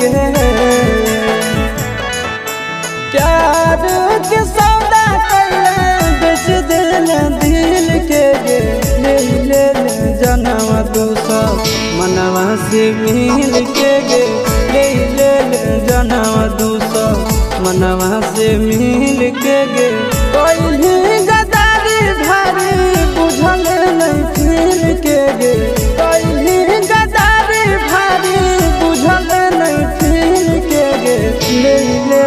गे प्यार के सौदा कैले बेच दिल दिल के गे ले ले जनवा दूसर मनवा से मिल के गे ले ले जनवा दूसर मनवा से मिल के गे कोई गदारी भारी बुझल नहीं फिर के गे कोई गदारी भारी बुझल नहीं फिर के गे ले ले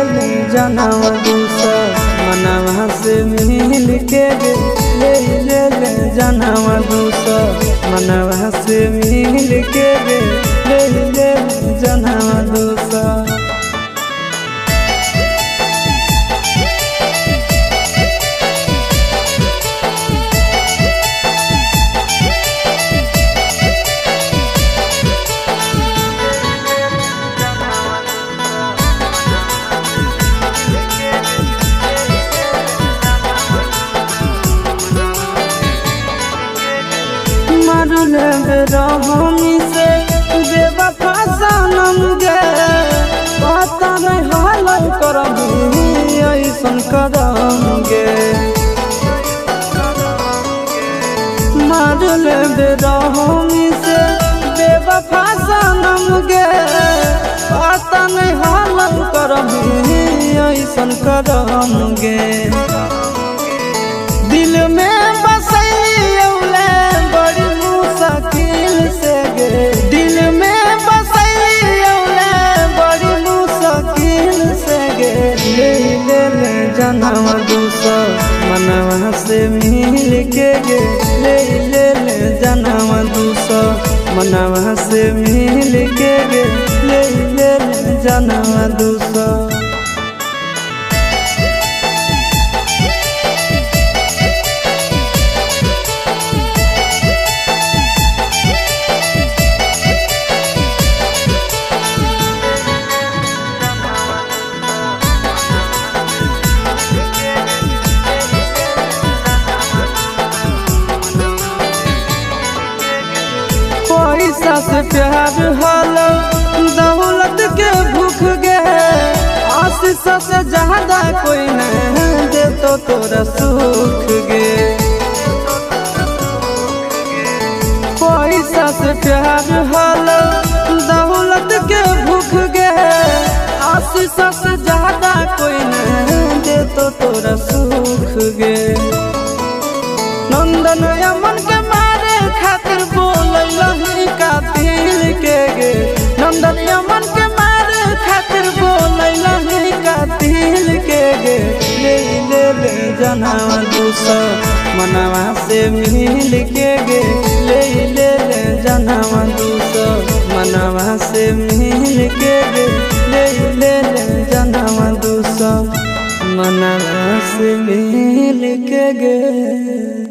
जनवा दूसर मनवा से मिल के गे ले ले जनवा दूसर मनवा से मिल के गे ले ले जनवा दूसर हमी से बेवफा सनम गे पता नहीं हाल करबी ऐसन करम गे मारल हमी से बेवफा सनम गे पता नहीं हाल करबी ऐसन करम गे दिल में बसैले बड़ी मुश्किल से गे दिल में बसैले बड़ी मुश्किल से गे ले ले जनवा दूसर मनवा से मिल के गे ले ले जनवा दूसर मनवा से मिल के गे ले ले जनवा दूसर पैसा से प्यार हल दौलत के भूख गे आशीष से ज्यादा कोई नहीं दे तो तोरा सुख गे पैसा से प्यार हल दौलत के भूख गे आशीष से ज्यादा कोई नहीं दे तो तोरा सुख गे नंदन अमन के मारे खातिर बोलैलही कातिल के गे नंदन अमन के मारे खातिर बोलैलही कातिल के गे ले ले जनवा दूसर मनवा से मिल के गे ले ले जनवा दूसर मनवा से मिल के गे ले ले जनवा दूसर मनवा से मिल के गे।